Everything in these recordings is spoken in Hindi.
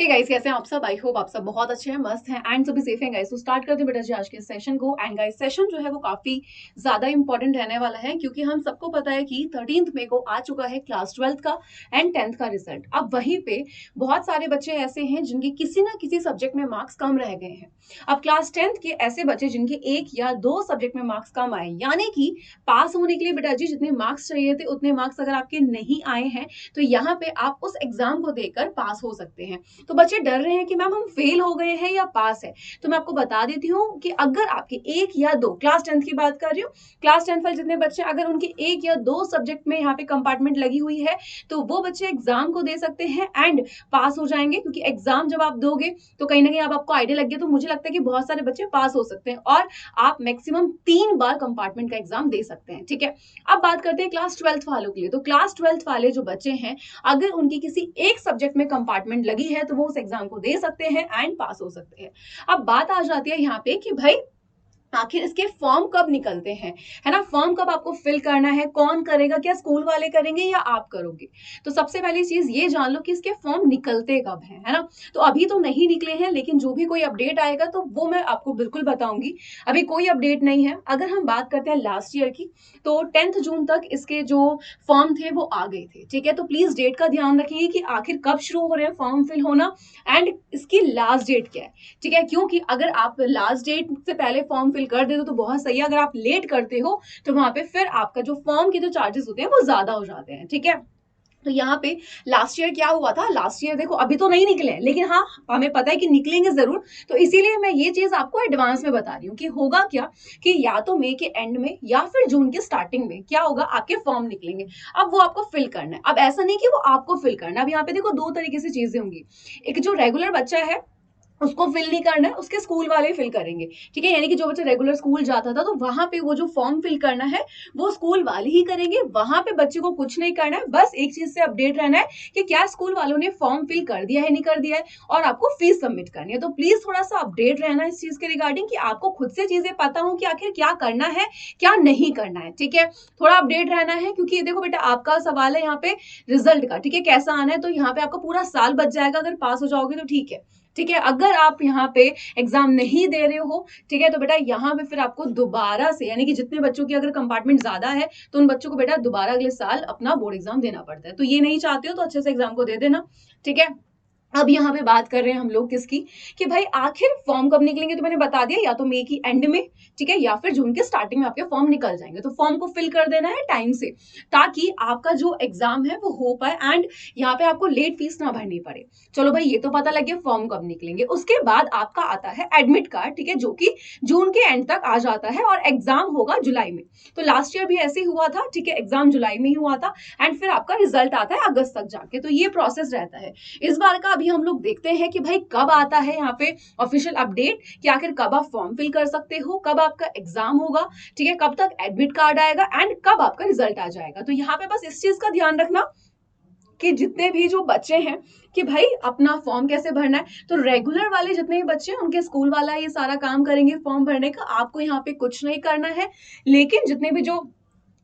हे गाइस, कैसे हैं आप सब? आई होप आप सब बहुत अच्छे हैं, मस्त हैं एंड सभी सेफ हैं गाइस। तो स्टार्ट करते हैं बेटा जी आज के सेशन को। एंड गाइस, सेशन जो है वो काफी ज्यादा इंपॉर्टेंट रहने वाला है, क्योंकि हम सबको पता है कि 13th मई को आ चुका है क्लास 12th का एंड 10th का रिजल्ट। अब वहीं पे बहुत सारे बच्चे ऐसे हैं जिनके किसी ना किसी सब्जेक्ट में मार्क्स कम रह गए हैं। अब क्लास 10th के ऐसे बच्चे जिनके एक या दो सब्जेक्ट में मार्क्स कम आए, यानी कि पास होने के लिए बेटा जी जितने मार्क्स चाहिए थे उतने मार्क्स अगर आपके नहीं आए हैं, तो यहाँ पे आप उस एग्जाम को देकर पास हो सकते हैं। तो बच्चे डर रहे हैं कि मैम हम फेल हो गए हैं या पास है। तो मैं आपको बता देती हूँ कि अगर आपके एक या दो, क्लास 10th की बात कर रही हूँ, क्लास 10th वाले जितने बच्चे अगर उनके एक या दो सब्जेक्ट में यहाँ पे कंपार्टमेंट लगी हुई है, तो वो बच्चे एग्जाम को दे सकते हैं एंड पास हो जाएंगे। क्योंकि एग्जाम जब आप दोगे तो कहीं ना कहीं अब आपको आइडिया लग गया, तो मुझे लगता है कि बहुत सारे बच्चे पास हो सकते हैं और आप मैक्सिमम 3 बार कंपार्टमेंट का एग्जाम दे सकते हैं। ठीक है, अब बात करते हैं क्लास 12th वालों के लिए। तो क्लास 12th वाले जो बच्चे हैं, अगर उनकी किसी एक सब्जेक्ट में कंपार्टमेंट लगी है तो वो उस एग्जाम को दे सकते हैं एंड पास हो सकते हैं। अब बात आ जाती है यहाँ पे कि भाई आखिर इसके फॉर्म कब निकलते हैं, है ना? फॉर्म कब आपको फिल करना है, कौन करेगा, क्या स्कूल वाले करेंगे या आप करोगे? तो सबसे पहली चीज ये जान लो कि इसके फॉर्म निकलते कब हैं, है ना? तो अभी तो नहीं निकले हैं, लेकिन जो भी कोई अपडेट आएगा तो वो मैं आपको बिल्कुल बताऊंगी। अभी कोई अपडेट नहीं है। अगर हम बात करते हैं लास्ट ईयर की, तो 10th जून तक इसके जो फॉर्म थे वो आ गए थे। ठीक है, तो प्लीज डेट का ध्यान रखिए कि आखिर कब शुरू हो रहे हैं फॉर्म फिल होना एंड इसकी लास्ट डेट क्या है। ठीक है, क्योंकि अगर आप लास्ट डेट से पहले फॉर्म फिल कर देते हो तो बहुत सही है, अगर आप लेट करते हो तो वहां पे फिर आपका जो फॉर्म के जो चार्जेस होते हैं वो ज्यादा हो जाते हैं। ठीक है, तो यहाँ पे लास्ट ईयर क्या हुआ था, लास्ट ईयर देखो अभी तो नहीं निकले, लेकिन हाँ हमें पता है कि निकलेंगे जरूर। तो इसीलिए मैं ये चीज आपको एडवांस में बता रही हूँ कि होगा क्या, कि या तो मई के एंड में या फिर जून के स्टार्टिंग में क्या होगा, आपके फॉर्म निकलेंगे। अब वो आपको फिल करना है। अब ऐसा नहीं कि वो आपको फिल करना है। अब यहाँ पे देखो दो तरीके से चीजें होंगी। एक जो रेगुलर बच्चा है उसको फिल नहीं करना है, उसके स्कूल वाले फिल करेंगे। ठीक है, यानी कि जो बच्चा रेगुलर स्कूल जाता था तो वहां पे वो जो फॉर्म फिल करना है वो स्कूल वाले ही करेंगे। वहां पे बच्चे को कुछ नहीं करना है, बस एक चीज से अपडेट रहना है कि क्या स्कूल वालों ने फॉर्म फिल कर दिया है, नहीं कर दिया है, और आपको फीस सबमिट करनी है। तो प्लीज थोड़ा सा अपडेट रहना इस चीज के रिगार्डिंग कि आपको खुद से चीजें पता हो कि आखिर क्या करना है क्या नहीं करना है। ठीक है, थोड़ा अपडेट रहना है, क्योंकि देखो बेटा आपका सवाल है यहाँ पे रिजल्ट का। ठीक है, कैसा आना है, तो यहाँ पे आपका पूरा साल बच जाएगा। अगर पास हो जाओगे तो ठीक है। ठीक है, अगर आप यहाँ पे एग्जाम नहीं दे रहे हो, ठीक है, तो बेटा यहाँ पे फिर आपको दोबारा से, यानी कि जितने बच्चों की अगर कंपार्टमेंट ज्यादा है तो उन बच्चों को बेटा दोबारा अगले साल अपना बोर्ड एग्जाम देना पड़ता है। तो ये नहीं चाहते हो तो अच्छे से एग्जाम को दे देना। ठीक है, अब यहाँ पे बात कर रहे हैं हम लोग किसकी, कि भाई आखिर फॉर्म कब निकलेंगे। तो मैंने बता दिया, या तो मई की एंड में, ठीक है, या फिर जून के स्टार्टिंग में आपके फॉर्म निकल जाएंगे। तो फॉर्म को फिल कर देना है टाइम से, ताकि आपका जो एग्जाम है वो हो पाए एंड यहाँ पे आपको लेट फीस ना भरनी पड़े। चलो भाई, ये तो पता लग गया फॉर्म कब निकलेंगे। उसके बाद आपका आता है एडमिट कार्ड, ठीक है, जो कि जून के एंड तक आ जाता है और एग्जाम होगा जुलाई में। तो लास्ट ईयर भी ऐसे ही हुआ था। ठीक है, एग्जाम जुलाई में ही हुआ था एंड फिर आपका रिजल्ट आता है अगस्त तक जाके। तो ये प्रोसेस रहता है। इस बार का अभी हम लोग देखते हैं कि भाई कब आता है यहाँ पे ऑफिशियल अपडेट, कि आखिर कब आप फॉर्म फिल कर सकते हो, कब आपका एग्जाम होगा, ठीक है, कब तक एडमिट कार्ड आएगा एंड कब आपका रिजल्ट आ जाएगा। तो यहाँ पे बस इस चीज का ध्यान रखना कि जितने भी जो बच्चे हैं कि भाई अपना फॉर्म कैसे भरना है। तो रेगुलर वाले जितने भी बच्चे हैं उनके स्कूल वाला ये सारा काम करेंगे फॉर्म भरने का, आपको यहाँ पे कुछ नहीं करना है। लेकिन जितने भी जो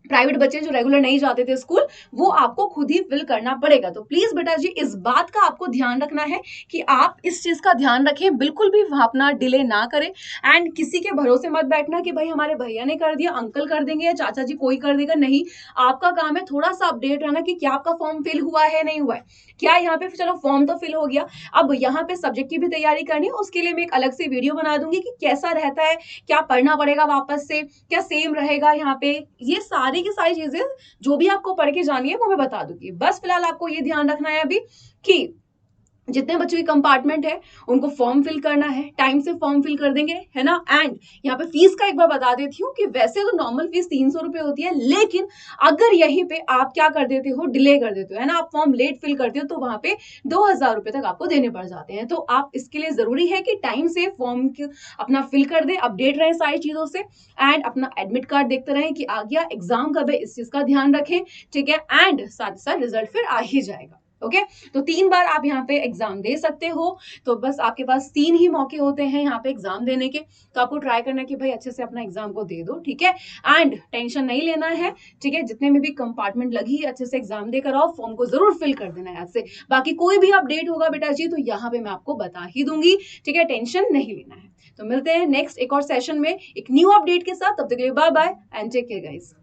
प्राइवेट बच्चे जो रेगुलर नहीं जाते थे स्कूल, वो आपको खुद ही फिल करना पड़ेगा। तो प्लीज बेटा जी इस बात का आपको ध्यान रखना है कि आप इस चीज का ध्यान रखें, बिल्कुल भी अपना डिले ना करें एंड किसी के भरोसे मत बैठना कि भाई हमारे भैया ने कर दिया, अंकल कर देंगे या चाचा जी कोई कर देगा। नहीं, आपका काम है थोड़ा सा अपडेट रहना कि क्या आपका फॉर्म फिल हुआ है नहीं हुआ है। क्या यहाँ पे चलो फॉर्म तो फिल हो गया, अब यहाँ पे सब्जेक्ट की भी तैयारी करनी है, उसके लिए मैं एक अलग से वीडियो बना दूंगी कि कैसा रहता है, क्या पढ़ना पड़ेगा वापस से, क्या सेम रहेगा यहाँ पे, ये सारी की सारी चीजें जो भी आपको पढ़ के जानी है वो मैं बता दूंगी। बस फिलहाल आपको ये ध्यान रखना है अभी कि जितने बच्चों की कंपार्टमेंट है उनको फॉर्म फिल करना है, टाइम से फॉर्म फिल कर देंगे, है ना। एंड यहाँ पे फीस का एक बार बता देती हूँ कि वैसे तो नॉर्मल फीस 300 रुपए होती है, लेकिन अगर यहीं पे आप क्या कर देते हो, डिले कर देते हो, है ना, आप फॉर्म लेट फिल करते हो, तो वहां पे 2000 रुपए तक आपको देने पड़ जाते हैं। तो आप इसके लिए जरूरी है कि टाइम से फॉर्म अपना फिल कर दे, अपडेट रहे सारी चीजों से एंड अपना एडमिट कार्ड देखते रहे कि आ गया, एग्जाम कब है इस चीज का ध्यान रखें। ठीक है, एंड साथ ही साथ रिजल्ट फिर आ ही जाएगा। ओके तो 3 बार आप यहाँ पे एग्जाम दे सकते हो। तो बस आपके पास 3 ही मौके होते हैं यहाँ पे एग्जाम देने के, तो आपको ट्राई करना है कि भाई अच्छे से अपना एग्जाम को दे दो, ठीक है। एंड टेंशन नहीं लेना है, ठीक है। जितने में भी कंपार्टमेंट लगी है अच्छे से एग्जाम देकर आओ, फॉर्म को जरूर फिल कर देना है आज से। बाकी कोई भी अपडेट होगा बेटा जी तो यहाँ पे मैं आपको बता ही दूंगी, ठीक है, टेंशन नहीं लेना है। तो मिलते हैं नेक्स्ट एक और सेशन में एक न्यू अपडेट के साथ, तब तक के लिए bye bye and take care guys.